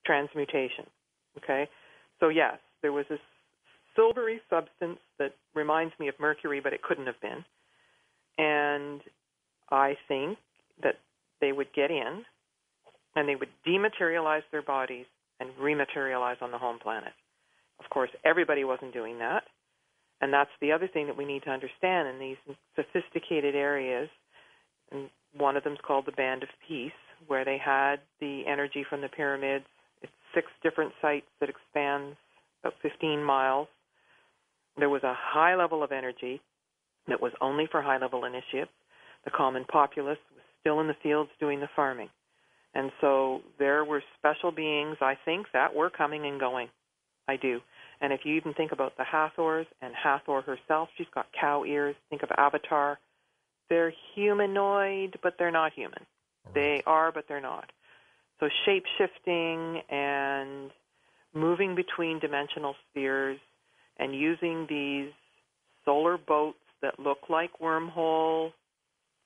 transmutation. Okay, so yes, there was this silvery substance that reminds me of mercury, but it couldn't have been. And I think that they would get in and they would dematerialize their bodies and rematerialize on the home planet. Of course, everybody wasn't doing that. And that's the other thing that we need to understand in these sophisticated areas. And one of them is called the Band of Peace, where they had the energy from the pyramids. It's 6 different sites that expands about 15 miles. There was a high level of energy that was only for high-level initiates. The common populace was still in the fields doing the farming. And so there were special beings, I think, that were coming and going. I do. And if you even think about the Hathors and Hathor herself, she's got cow ears. Think of Avatar. They're humanoid, but they're not human. Right. They are, but they're not. So shape-shifting and moving between dimensional spheres and using these solar boats that look like wormhole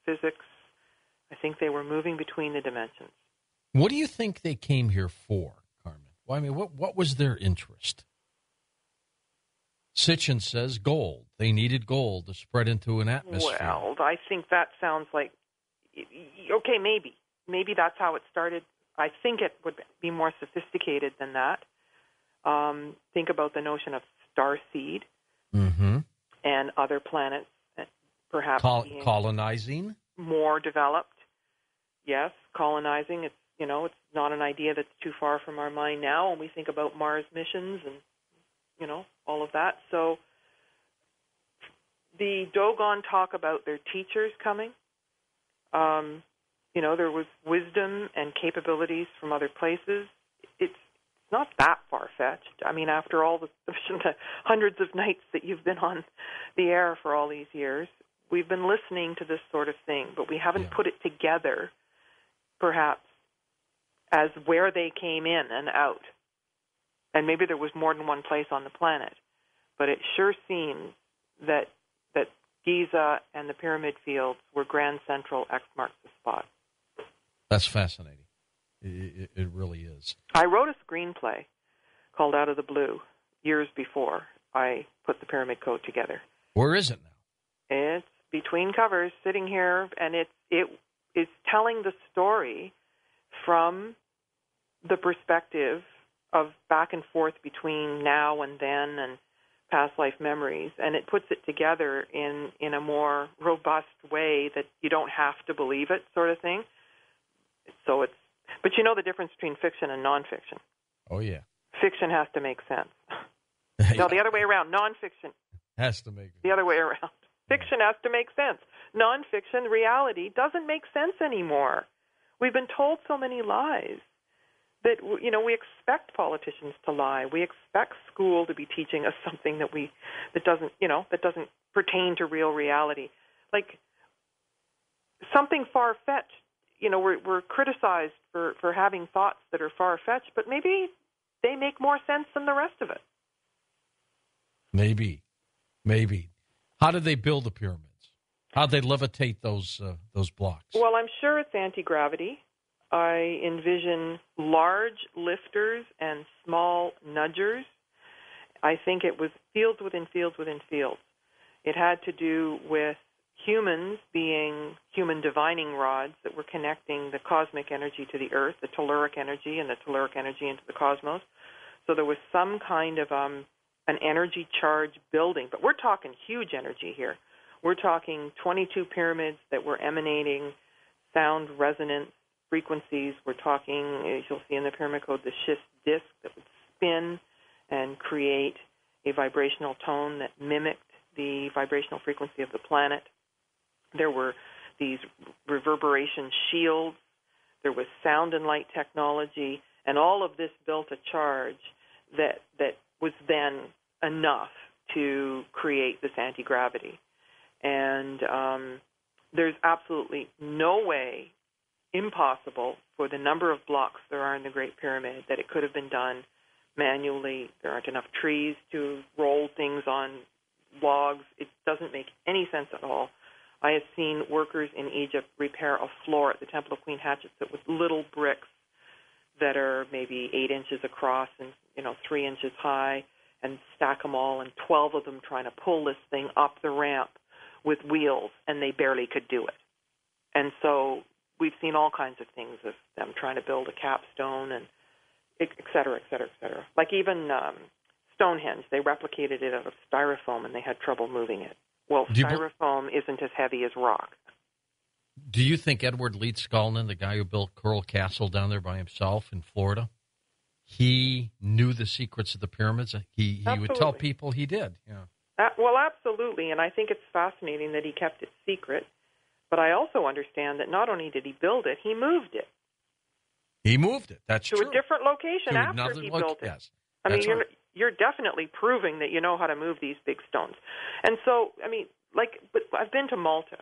physics, I think they were moving between the dimensions. What do you think they came here for, Carmen? Well, I mean, what was their interest? Sitchin says gold. They needed gold to spread into an atmosphere. Well, I think that sounds like, okay, maybe. Maybe that's how it started. I think it would be more sophisticated than that. Think about the notion of starseed and other planets perhaps colonizing. More developed. Yes, colonizing. It's not an idea that's too far from our mind now when we think about Mars missions and all of that. So the Dogon talk about their teachers coming. There was wisdom and capabilities from other places. It's not that far-fetched. I mean, after all the hundreds of nights that you've been on the air for all these years, we've been listening to this sort of thing, but we haven't put it together, perhaps, as where they came in and out. And maybe there was more than one place on the planet. But it sure seems that Giza and the Pyramid Fields were Grand Central X marks the spot. That's fascinating. It really is. I wrote a screenplay called Out of the Blue years before I put the Pyramid Code together. Where is it now? It's between covers, sitting here, and it is telling the story from the perspective of back and forth between now and then and past life memories, and it puts it together in a more robust way that you don't have to believe it, sort of thing. So but you know the difference between fiction and nonfiction. Oh yeah, fiction has to make sense. No, the other way around. Nonfiction has to make the other way around. Fiction has to make sense. Nonfiction, reality, doesn't make sense anymore. We've been told so many lies that we expect politicians to lie. We expect school to be teaching us something that doesn't pertain to real reality. Like something far-fetched. We're criticized for having thoughts that are far-fetched, but maybe they make more sense than the rest of it. Maybe. How did they build the pyramids? How did they levitate those blocks? Well, I'm sure it's anti-gravity. I envision large lifters and small nudgers. I think it was fields within fields within fields. It had to do with humans being human divining rods that were connecting the cosmic energy to the earth, the telluric energy, and the telluric energy into the cosmos. So there was some kind of an energy charge building. But we're talking huge energy here. We're talking 22 pyramids that were emanating sound resonance frequencies. We're talking, as you'll see in the Pyramid Code, the schist disk that would spin and create a vibrational tone that mimicked the vibrational frequency of the planet. There were these reverberation shields. There was sound and light technology, and all of this built a charge that was then enough to create this anti-gravity. And there's absolutely no way, impossible, for the number of blocks there are in the Great Pyramid, that it could have been done manually. There aren't enough trees to roll things on logs. It doesn't make any sense at all. I have seen workers in Egypt repair a floor at the Temple of Queen Hatshepsut with little bricks that are maybe 8 inches across and 3 inches high, and stack them all, and 12 of them trying to pull this thing up the ramp with wheels, and they barely could do it. And so we've seen all kinds of things of them trying to build a capstone, and et cetera, et cetera, et cetera. Like even Stonehenge, they replicated it out of styrofoam, and they had trouble moving it. Well, styrofoam isn't as heavy as rock. Do you think Edward Leeds Scullin, the guy who built Coral Castle down there by himself in Florida, he knew the secrets of the pyramids? He would tell people he did. Yeah. Well, absolutely, and I think it's fascinating that he kept it secret. But I also understand that not only did he build it, he moved it. He moved it. That's true. To a different location after he built it. Yes. I mean, you're definitely proving that you know how to move these big stones. And so, I mean, but I've been to Malta,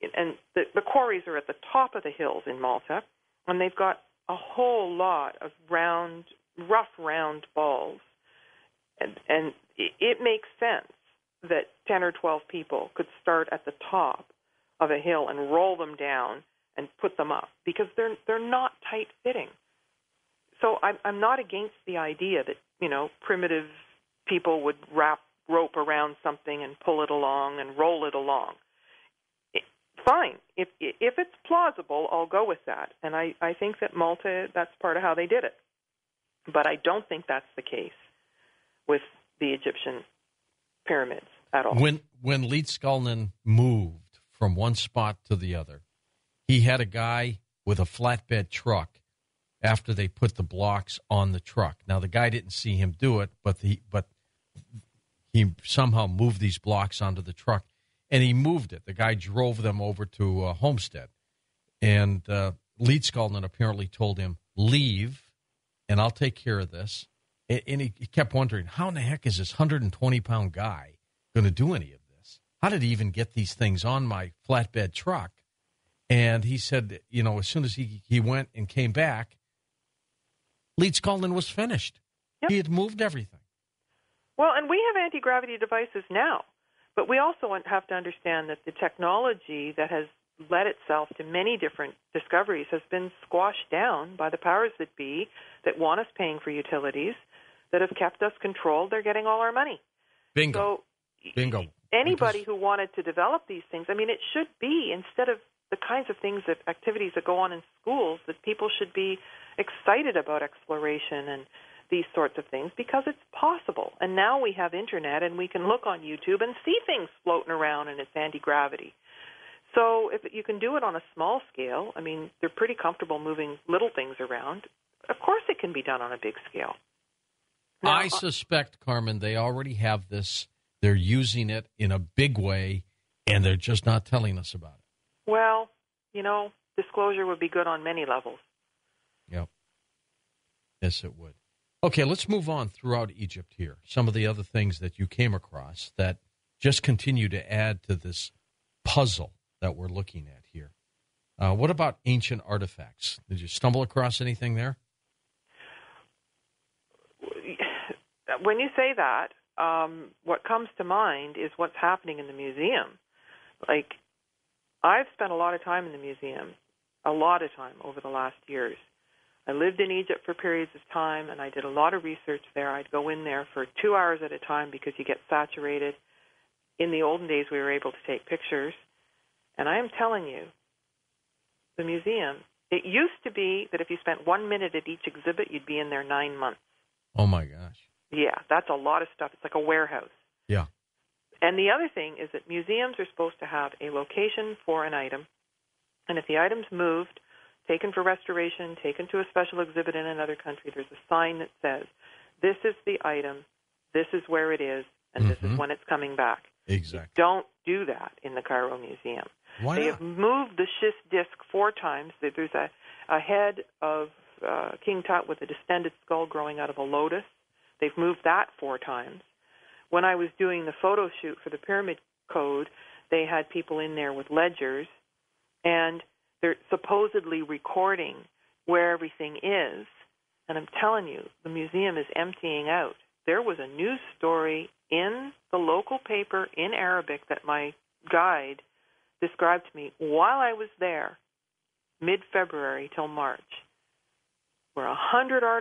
and the quarries are at the top of the hills in Malta, and they've got a whole lot of rough round balls, and it makes sense that 10 or 12 people could start at the top of a hill and roll them down and put them up, because they're not tight fitting. So I'm not against the idea that primitive people would wrap rope around something and pull it along and roll it along. Fine. If it's plausible, I'll go with that. And I think that Malta, that's part of how they did it. But I don't think that's the case with the Egyptian pyramids at all. When Leeds Scullin moved from one spot to the other, he had a guy with a flatbed truck after they put the blocks on the truck. Now, the guy didn't see him do it, but he somehow moved these blocks onto the truck, and he moved it. The guy drove them over to Homestead, and Leeds Scullin apparently told him, leave, and I'll take care of this. And he kept wondering, how in the heck is this 120-pound guy going to do any of this? How did he even get these things on my flatbed truck? And he said, as soon as he went and came back, Leeds Scullin was finished. Yep. He had moved everything. Well, and we have anti-gravity devices now, but we also have to understand that the technology that has led itself to many different discoveries has been squashed down by the powers that be that want us paying for utilities, that have kept us controlled. They're getting all our money. Bingo. Anybody who wanted to develop these things, I mean, it should be, instead of the kinds of things, that activities that go on in schools, that people should be excited about exploration and these sorts of things, because it's possible. And now we have internet, and we can look on YouTube and see things floating around, and it's anti-gravity. So if you can do it on a small scale, I mean, they're pretty comfortable moving little things around. Of course it can be done on a big scale. Now, I suspect, Carmen, they already have this. They're using it in a big way, and they're just not telling us about it. Well, disclosure would be good on many levels. Yep. Yes, it would. Okay, let's move on throughout Egypt here. Some of the other things that you came across that just continue to add to this puzzle that we're looking at here. What about ancient artifacts? Did you stumble across anything there? When you say that, what comes to mind is what's happening in the museum. Like, I've spent a lot of time in the museum, a lot of time over the last years. I lived in Egypt for periods of time, and I did a lot of research there. I'd go in there for 2 hours at a time because you get saturated. In the olden days, we were able to take pictures. And I am telling you, the museum, it used to be that if you spent 1 minute at each exhibit, you'd be in there 9 months. Oh, my gosh. Yeah, that's a lot of stuff. It's like a warehouse. Yeah. And the other thing is that museums are supposed to have a location for an item. And if the item's moved, taken for restoration, taken to a special exhibit in another country, there's a sign that says, this is the item, this is where it is, and this is when it's coming back. Exactly. You don't do that in the Cairo Museum. Why They not? have moved the schist disc 4 times. There's a head of King Tut with a distended skull growing out of a lotus. They've moved that 4 times. When I was doing the photo shoot for the Pyramid Code, they had people in there with ledgers, and they're supposedly recording where everything is. And I'm telling you, the museum is emptying out. There was a news story in the local paper in Arabic that my guide described to me while I was there, mid-February till March. where 100 artifacts